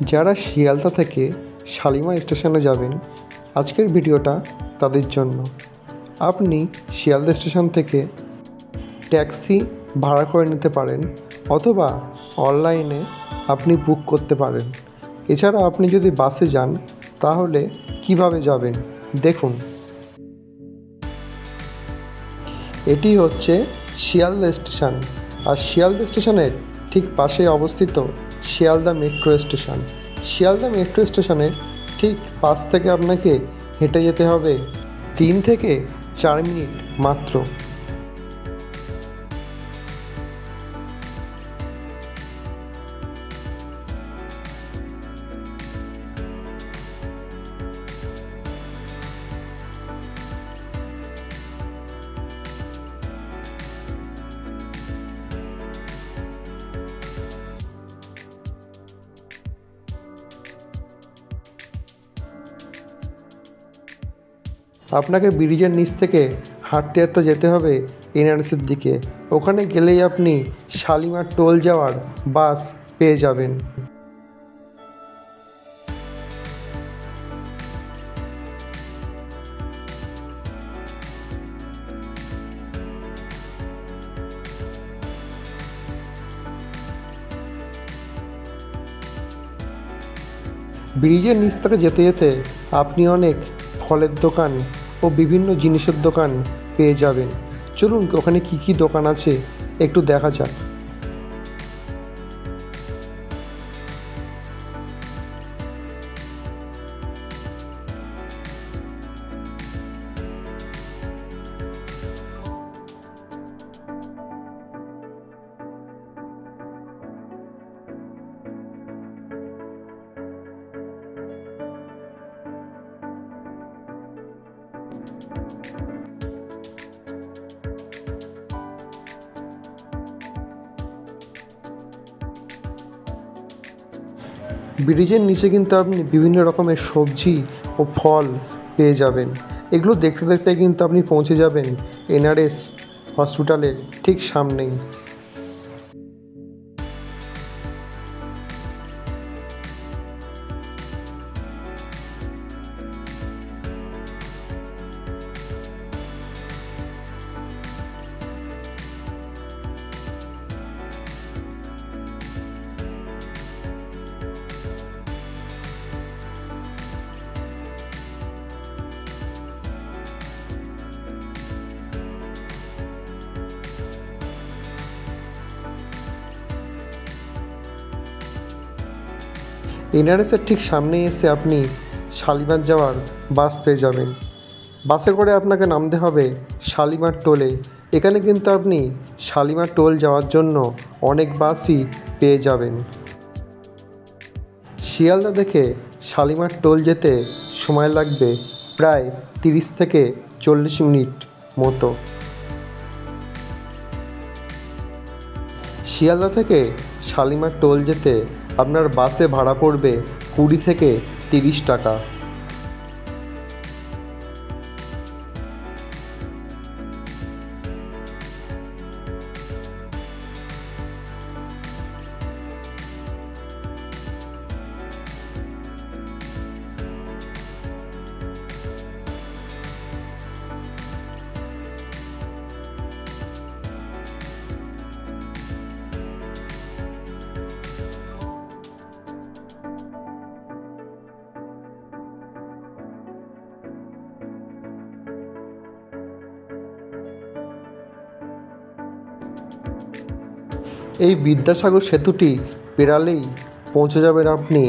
যারা শিয়ালদা থেকে শালিমার স্টেশনে যাবেন, আজকের ভিডিওটা তাদের জন্য। আপনি শিয়ালদা স্টেশন থেকে ট্যাক্সি ভাড়া করে নিতে পারেন অথবা অনলাইনে আপনি বুক করতে পারেন। এছাড়া আপনি যদি বাসে যান তাহলে কিভাবে যাবেন দেখুন। এটি হচ্ছে শিয়ালদা স্টেশন, আর শিয়ালদা স্টেশনের ঠিক পাশে অবস্থিত Sealdah metro station. Sealdah metro স্টেশনের ঠিক পাশ থেকে আপনাকে হেঁটে যেতে হবে 3 থেকে 4 মিনিট মাত্র। আপনাকে ব্রিজের নিচ থেকে হাঁটতে হাঁটতে যেতে হবে এনআরএসের দিকে। ওখানে গেলেই আপনি শালিমার টোল যাওয়ার বাস পেয়ে যাবেন। ব্রিজের নিচ থেকে যেতে যেতে আপনি অনেক ফলের দোকান ও বিভিন্ন জিনিসের দোকান পেয়ে যাবেন। চলুন ওখানে কি কি দোকান আছে একটু দেখা যাক। ব্রিজের নিচে কিন্তু আপনি বিভিন্ন রকমের সবজি ও ফল পেয়ে যাবেন। এগুলো দেখতে দেখতে কিন্তু আপনি পৌঁছে যাবেন এনআরএস হসপিটালের ঠিক সামনেই। এনআরএসের ঠিক সামনেই এসে আপনি শালিমার যাওয়ার বাস পেয়ে যাবেন। বাসে করে আপনাকে নামতে হবে শালিমার টোলে। এখানে কিন্তু আপনি শালিমার টোল যাওয়ার জন্য অনেক বাসই পেয়ে যাবেন। শিয়ালদা থেকে শালিমার টোল যেতে সময় লাগবে প্রায় 30 থেকে 40 মিনিট মতো। শিয়ালদা থেকে শালিমার টোল যেতে আপনার বাসে ভাড়া পড়বে 20 থেকে 30 টাকা। এই বিদ্যাসাগর সেতুটি পেরালেই পৌঁছে যাবেন আপনি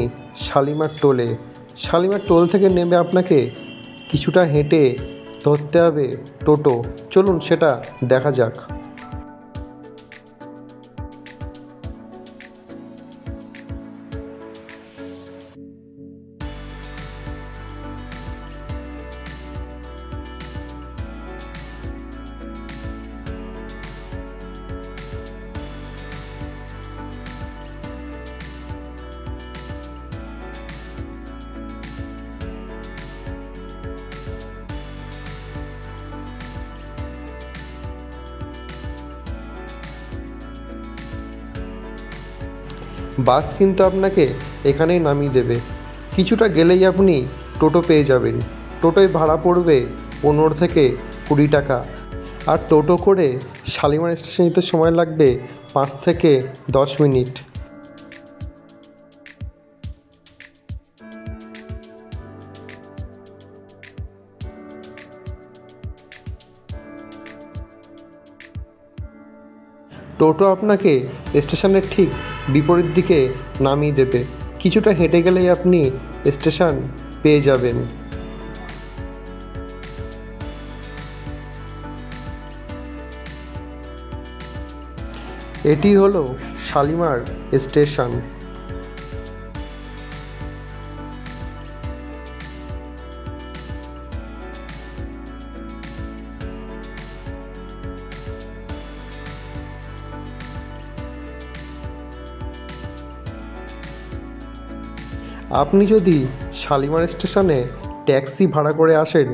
শালিমার টোলে। শালিমার টোল থেকে নেমে আপনাকে কিছুটা হেঁটে ধরতে হবে টোটো। চলুন সেটা দেখা যাক। বাস কিন্তু আপনাকে এখানেই নামিয়ে দেবে। কিছুটা গেলেই আপনি টোটো পেয়ে যাবেন। টোটোয় ভাড়া পড়বে 15 থেকে 20 টাকা। আর টোটো করে শালিমার স্টেশনে যেতে সময় লাগবে 5 থেকে 10 মিনিট। টোটো আপনাকে স্টেশনের ঠিক বিপরীত দিকে নামিয়ে দেবে। কিছুটা হেঁটে গেলেই আপনি স্টেশন পেয়ে যাবেন। এটি হলো শালিমার স্টেশন। আপনি যদি শালিমার স্টেশনে ট্যাক্সি ভাড়া করে আসেন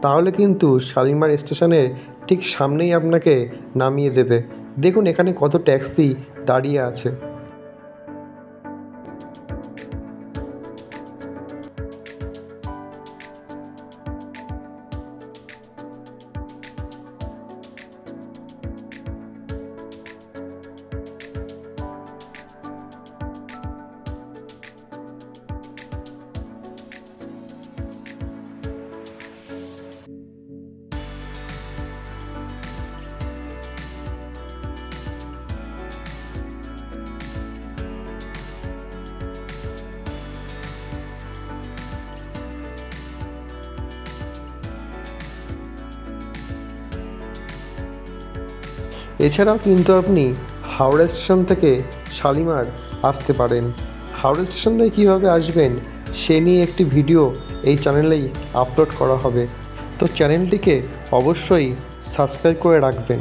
তাহলে কিন্তু শালিমার স্টেশনের ঠিক সামনেই আপনাকে নামিয়ে দেবে। দেখুন এখানে কত ট্যাক্সি দাঁড়িয়ে আছে। এছাড়াও কিন্তু আপনি হাওড়া স্টেশন থেকে শালিমার আসতে পারেন। হাওড়া স্টেশন থেকে কীভাবে আসবেন সে নিয়ে একটি ভিডিও এই চ্যানেলেই আপলোড করা হবে, তো চ্যানেলটিকে অবশ্যই সাবস্ক্রাইব করে রাখবেন।